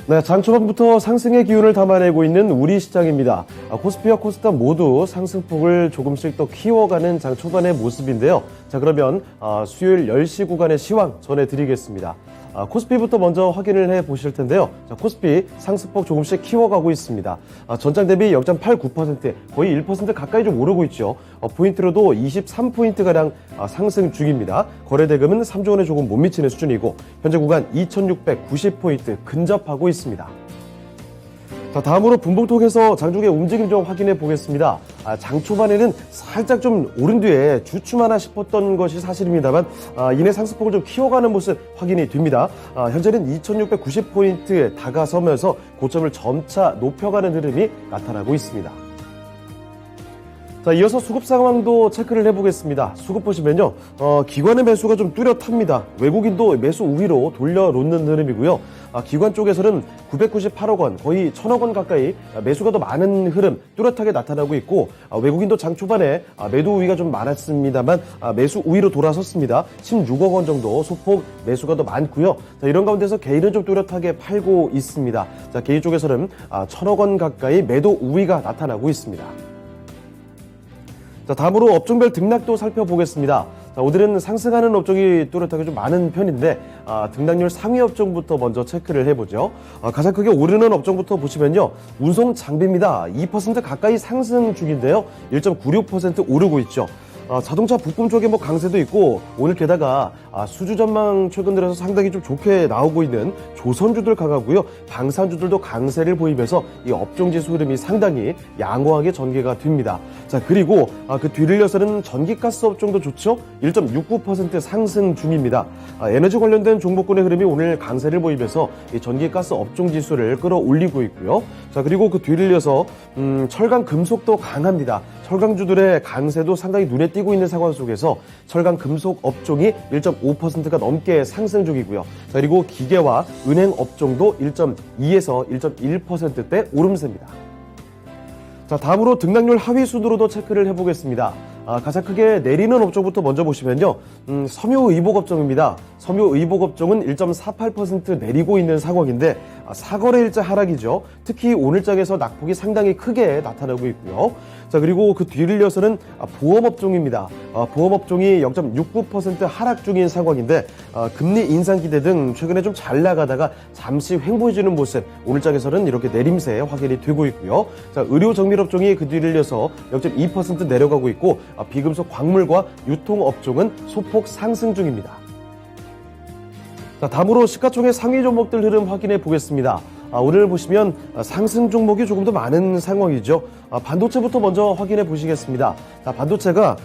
네, 장 초반부터 상승의 기운을 담아내고 있는 우리 시장입니다. 코스피와 코스닥 모두 상승폭을 조금씩 더 키워가는 장 초반의 모습인데요. 자, 그러면 수요일 10시 구간의 시황 전해드리겠습니다. 코스피부터 먼저 확인을 해 보실 텐데요. 자, 코스피 상승폭 조금씩 키워가고 있습니다. 전장 대비 0.89%, 거의 1% 가까이 좀 오르고 있죠. 포인트로도 23포인트가량 상승 중입니다. 거래대금은 3조 원에 조금 못 미치는 수준이고 현재 구간 2690포인트 근접하고 있습니다. 자, 다음으로 분봉통에서 장중의 움직임 좀 확인해 보겠습니다. 장 초반에는 살짝 좀 오른 뒤에 주춤하나 싶었던 것이 사실입니다만 이내 상승폭을 좀 키워가는 모습 확인이 됩니다. 현재는 2690포인트에 다가서면서 고점을 점차 높여가는 흐름이 나타나고 있습니다. 자, 이어서 수급 상황도 체크를 해보겠습니다. 수급 보시면요, 기관의 매수가 좀 뚜렷합니다. 외국인도 매수 우위로 돌려놓는 흐름이고요. 기관 쪽에서는 998억 원, 거의 1000억 원 가까이 매수가 더 많은 흐름 뚜렷하게 나타나고 있고, 외국인도 장 초반에 매도 우위가 좀 많았습니다만 매수 우위로 돌아섰습니다. 16억 원 정도 소폭 매수가 더 많고요. 자, 이런 가운데서 개인은 좀 뚜렷하게 팔고 있습니다. 자, 개인 쪽에서는 1000억 원 가까이 매도 우위가 나타나고 있습니다. 자, 다음으로 업종별 등락도 살펴보겠습니다. 자, 오늘은 상승하는 업종이 뚜렷하게 좀 많은 편인데 등락률 상위 업종부터 먼저 체크를 해보죠. 가장 크게 오르는 업종부터 보시면요, 운송 장비입니다. 2% 가까이 상승 중인데요, 1.96% 오르고 있죠. 자동차 부품 쪽에 뭐 강세도 있고, 오늘 게다가 수주 전망 최근 들어서 상당히 좀 좋게 나오고 있는 조선주들 강하고요, 방산주들도 강세를 보이면서 이 업종 지수 흐름이 상당히 양호하게 전개가 됩니다. 자, 그리고 그 뒤를 이어서는 전기가스 업종도 좋죠. 1.69% 상승 중입니다. 에너지 관련된 종목군의 흐름이 오늘 강세를 보이면서 이 전기가스 업종 지수를 끌어올리고 있고요. 자, 그리고 그 뒤를 이어서 철강 금속도 강합니다. 철강주들의 강세도 상당히 눈에 띄고 있는 상황 속에서 철강 금속 업종이 1.5%가 넘게 상승 중이고요. 자, 그리고 기계와 은행 업종도 1.2에서 1.1%대 오름세입니다. 자, 다음으로 등락률 하위 순으로도 체크를 해보겠습니다. 가장 크게 내리는 업종부터 먼저 보시면요, 섬유의복업종입니다. 섬유의복업종은 1.48% 내리고 있는 상황인데 사거래일자 하락이죠. 특히 오늘 장에서 낙폭이 상당히 크게 나타나고 있고요. 자, 그리고 그 뒤를 이어서는 보험업종입니다. 보험업종이 0.69% 하락 중인 상황인데 금리 인상 기대 등 최근에 좀 잘 나가다가 잠시 횡보해주는 모습, 오늘 장에서는 이렇게 내림세 확인이 되고 있고요. 자, 의료정밀업종이 그 뒤를 이어서 0.2% 내려가고 있고 비금속 광물과 유통업종은 소폭 상승 중입니다. 자, 다음으로 시가총액 상위 종목들 흐름 확인해 보겠습니다. 오늘 보시면 상승 종목이 조금 더 많은 상황이죠. 반도체부터 먼저 확인해 보시겠습니다. 자, 반도체가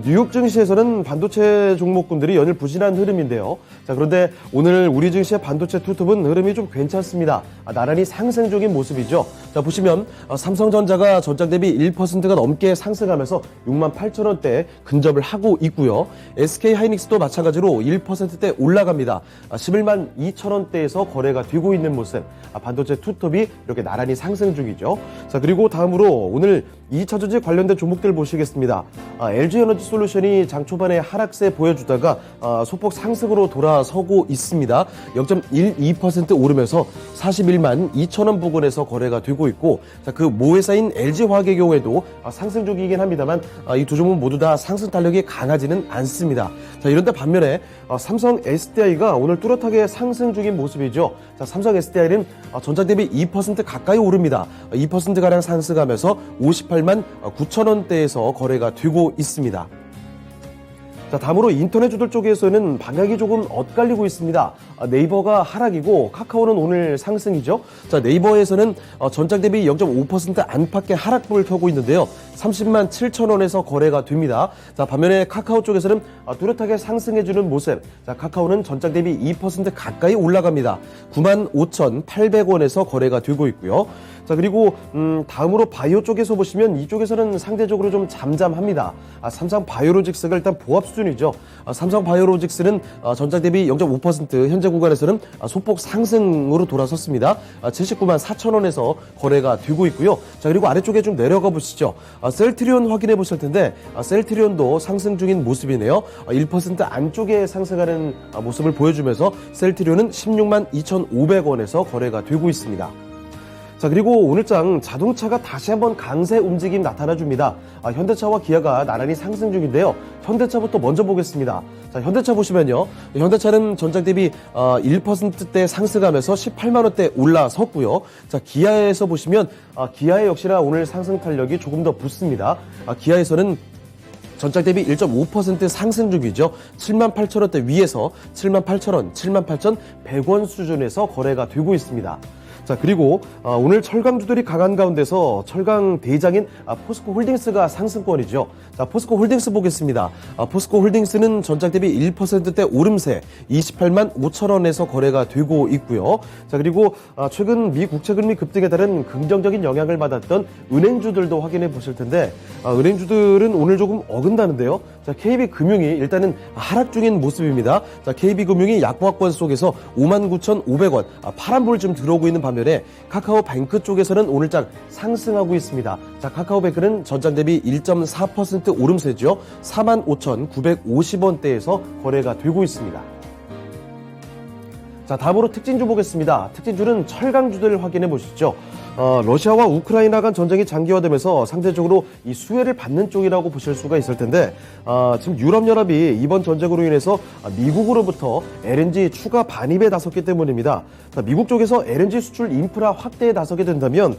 뉴욕 증시에서는 반도체 종목군들이 연일 부진한 흐름인데요. 자, 그런데 오늘 우리 증시의 반도체 투톱은 흐름이 좀 괜찮습니다. 나란히 상승 중인 모습이죠. 자, 보시면 삼성전자가 전장 대비 1%가 넘게 상승하면서 68,000원대 근접을 하고 있고요. SK하이닉스도 마찬가지로 1%대 올라갑니다. 112,000원대에서 거래가 되고 있는 모습. 반도체 투톱이 이렇게 나란히 상승 중이죠. 자, 그리고 다음으로 오늘 2차전지 관련된 종목들 보시겠습니다. LG에너지솔루션이 장 초반에 하락세 보여주다가 소폭 상승으로 돌아서고 있습니다. 0.12% 오르면서 41만 2천원 부근에서 거래가 되고 있고, 자, 그 모회사인 LG화학의 경우에도 상승 중이긴 합니다만 이 두 종목 모두 다 상승 탄력이 강하지는 않습니다. 자, 이런데 반면에 삼성 SDI가 오늘 뚜렷하게 상승 중인 모습이죠. 자, 삼성 SDI는 전장 대비 2% 가까이 오릅니다. 2%가량 상승하면서 58만 9천원대에서 거래가 되고 있습니다. 자, 다음으로 인터넷주들 쪽에서는 방향이 조금 엇갈리고 있습니다. 네이버가 하락이고 카카오는 오늘 상승이죠. 자, 네이버에서는 전장 대비 0.5% 안팎의 하락폭을 켜고 있는데요. 30만 7천원에서 거래가 됩니다. 자, 반면에 카카오 쪽에서는 뚜렷하게 상승해주는 모습. 자, 카카오는 전장 대비 2% 가까이 올라갑니다. 95,800원에서 거래가 되고 있고요. 자, 그리고 다음으로 바이오 쪽에서 보시면 이쪽에서는 상대적으로 좀 잠잠합니다. 삼성 바이오로직스가 일단 보합 수준이죠. 삼성 바이오로직스는 전장 대비 0.5% 현재 구간에서는 소폭 상승으로 돌아섰습니다. 79만 4천 원에서 거래가 되고 있고요. 자, 그리고 아래쪽에 좀 내려가 보시죠. 셀트리온 확인해 보실 텐데 셀트리온도 상승 중인 모습이네요. 1% 안쪽에 상승하는 모습을 보여주면서 셀트리온은 16만 2,500원에서 거래가 되고 있습니다. 자, 그리고 오늘장 자동차가 다시 한번 강세 움직임 나타나줍니다. 현대차와 기아가 나란히 상승 중인데요. 현대차부터 먼저 보겠습니다. 자, 현대차 보시면요. 현대차는 전장 대비 1%대 상승하면서 18만 원대 올라섰고요. 자, 기아에서 보시면 기아의 역시나 오늘 상승 탄력이 조금 더 붙습니다. 기아에서는 전장 대비 1.5% 상승 중이죠. 7만 8천 원대 위에서 7만 8천 원, 7만 8,100원 수준에서 거래가 되고 있습니다. 자, 그리고 오늘 철강주들이 강한 가운데서 철강 대장인 포스코 홀딩스가 상승권이죠. 자, 포스코 홀딩스 보겠습니다. 포스코 홀딩스는 전장 대비 1%대 오름세 28만 5천 원에서 거래가 되고 있고요. 자, 그리고 최근 미 국채금리 급등에 따른 긍정적인 영향을 받았던 은행주들도 확인해 보실 텐데 은행주들은 오늘 조금 어긋나는데요. 자, KB금융이 일단은 하락 중인 모습입니다. 자, KB금융이 약보합권 속에서 59,500원 파란불 좀 들어오고 있는 반면에 카카오뱅크 쪽에서는 오늘장 상승하고 있습니다. 자, 카카오뱅크는 전장 대비 1.4% 오름세죠. 45,950원대에서 거래가 되고 있습니다. 자, 다음으로 특징주 보겠습니다. 특징주는 철강주들 확인해 보시죠. 러시아와 우크라이나 간 전쟁이 장기화되면서 상대적으로 이 수혜를 받는 쪽이라고 보실 수가 있을 텐데 지금 유럽연합이 이번 전쟁으로 인해서 미국으로부터 LNG 추가 반입에 나섰기 때문입니다. 자, 미국 쪽에서 LNG 수출 인프라 확대에 나서게 된다면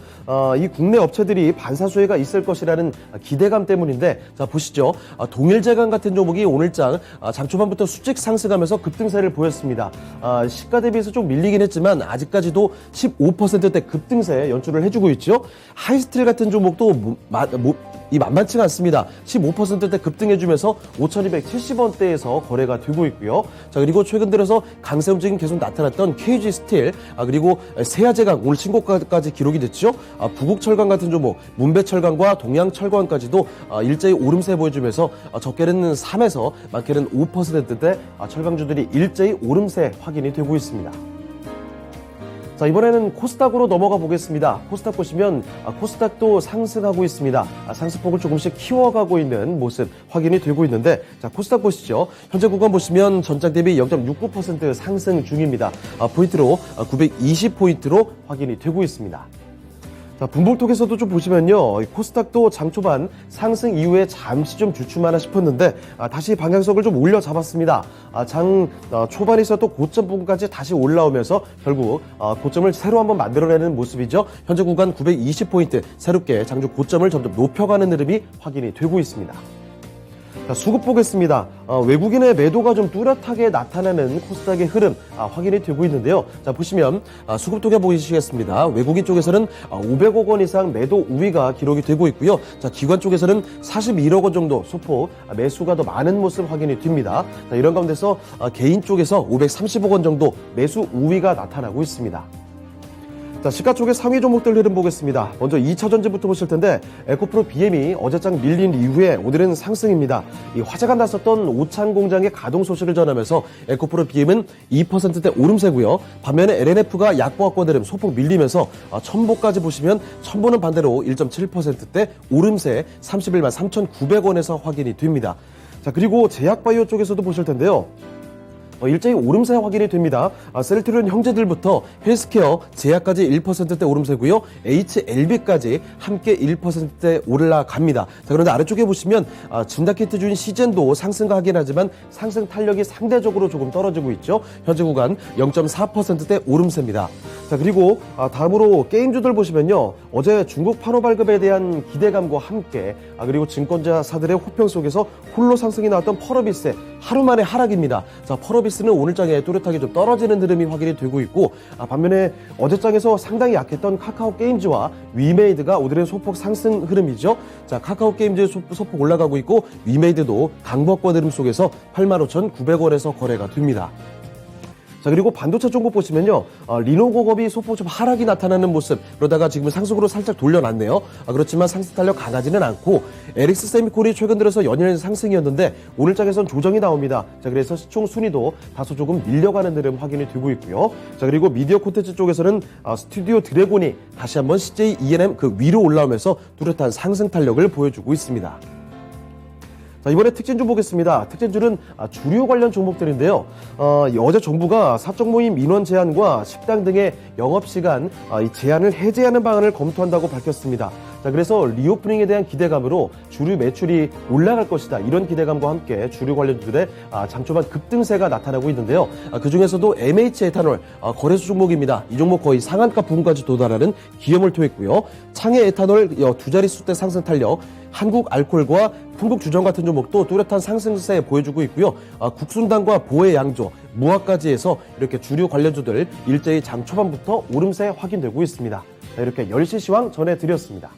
이 국내 업체들이 반사수혜가 있을 것이라는 기대감 때문인데 자, 보시죠. 동일제강 같은 종목이 오늘장 장 초반부터 수직 상승하면서 급등세를 보였습니다. 시가 대비해서 좀 밀리긴 했지만 아직까지도 15%대 급등세 연출을 해주고 있죠. 하이스틸 같은 종목도 만만치가 않습니다. 15%대 급등해주면서 5,270원대에서 거래가 되고 있고요. 자, 그리고 최근 들어서 강세 움직임 계속 나타났던 KG 스틸, 그리고 세아제강 오늘 신고가까지 기록이 됐죠. 부국철강 같은 종목, 문배철강과 동양철강까지도 일제히 오름세 보여주면서 적게는 3에서 많게는 5%대 철강주들이 일제히 오름세 확인이 되고 있습니다. 자, 이번에는 코스닥으로 넘어가 보겠습니다. 코스닥 보시면 코스닥도 상승하고 있습니다. 상승폭을 조금씩 키워가고 있는 모습 확인이 되고 있는데 자, 코스닥 보시죠. 현재 구간 보시면 전장 대비 0.69% 상승 중입니다. 포인트로 920포인트로 확인이 되고 있습니다. 자, 분봉톡에서도 좀 보시면요. 코스닥도 장 초반 상승 이후에 잠시 좀 주춤하나 싶었는데 다시 방향성을 좀 올려 잡았습니다. 장 초반에 있었던 고점 부분까지 다시 올라오면서 결국 고점을 새로 한번 만들어내는 모습이죠. 현재 구간 920포인트 새롭게 장중 고점을 점점 높여가는 흐름이 확인이 되고 있습니다. 자, 수급 보겠습니다. 외국인의 매도가 좀 뚜렷하게 나타나는 코스닥의 흐름 확인이 되고 있는데요. 자, 보시면 수급 통계 보시겠습니다. 외국인 쪽에서는 500억 원 이상 매도 우위가 기록이 되고 있고요. 자, 기관 쪽에서는 41억 원 정도 소폭 매수가 더 많은 모습 확인이 됩니다. 자, 이런 가운데서 개인 쪽에서 530억 원 정도 매수 우위가 나타나고 있습니다. 자, 시가 쪽의 상위 종목들 흐름 보겠습니다. 먼저 2차 전지부터 보실 텐데 에코프로 BM이 어제장 밀린 이후에 오늘은 상승입니다. 이 화재가 났었던 오창 공장의 가동 소식을 전하면서 에코프로 BM은 2%대 오름세고요. 반면에 LNF가 약보합권 흐름 소폭 밀리면서 첨보까지 보시면 첨보는 반대로 1.7%대 오름세 31만 3,900원에서 확인이 됩니다. 자, 그리고 제약바이오 쪽에서도 보실 텐데요. 일제히 오름세 확인이 됩니다. 셀트리온 형제들부터 헬스케어, 제약까지 1%대 오름세고요. HLB까지 함께 1%대 올라갑니다. 자, 그런데 아래쪽에 보시면 진다키트주인 시젠도 상승하긴 하지만 상승 탄력이 상대적으로 조금 떨어지고 있죠. 현재 구간 0.4%대 오름세입니다. 자, 그리고 다음으로 게임주들 보시면요. 어제 중국 판호 발급에 대한 기대감과 함께 그리고 증권자사들의 호평 속에서 홀로 상승이 나왔던 펄어비스 하루 만에 하락입니다. 자, 펄어비스는 오늘장에 뚜렷하게 좀 떨어지는 흐름이 확인이 되고 있고 반면에 어제장에서 상당히 약했던 카카오 게임즈와 위메이드가 오늘은 소폭 상승 흐름이죠. 자, 카카오 게임즈 소폭 올라가고 있고 위메이드도 강보합권 흐름 속에서 85,900원에서 거래가 됩니다. 자, 그리고 반도체 종목 보시면요. 리노공업이 소폭 좀 하락이 나타나는 모습. 그러다가 지금은 상승으로 살짝 돌려놨네요. 그렇지만 상승 탄력 강하지는 않고 LX 세미콘이 최근 들어서 연일 상승이었는데 오늘 장에선 조정이 나옵니다. 자, 그래서 시총 순위도 다소 조금 밀려가는 흐름 확인이 되고 있고요. 자, 그리고 미디어 콘텐츠 쪽에서는 스튜디오 드래곤이 다시 한번 CJ ENM 그 위로 올라오면서 뚜렷한 상승 탄력을 보여주고 있습니다. 자, 이번에 특징주 보겠습니다. 특징주는 주류 관련 종목들인데요. 어제 정부가 사적 모임 인원 제한과 식당 등의 영업시간 이 제한을 해제하는 방안을 검토한다고 밝혔습니다. 자, 그래서 리오프닝에 대한 기대감으로 주류 매출이 올라갈 것이다. 이런 기대감과 함께 주류 관련주들의 장초반 급등세가 나타나고 있는데요. 그중에서도 MH 에탄올 거래소 종목입니다. 이 종목 거의 상한가 부근까지 도달하는 기염을 토했고요. 창해 에탄올 두 자릿수대 상승 탄력, 한국 알코올과 풍국주정 같은 종목도 뚜렷한 상승세 보여주고 있고요. 국순당과 보혜 양조, 무화까지 해서 이렇게 주류 관련주들 일제히 장 초반부터 오름세 확인되고 있습니다. 자, 이렇게 10시 시황 전해드렸습니다.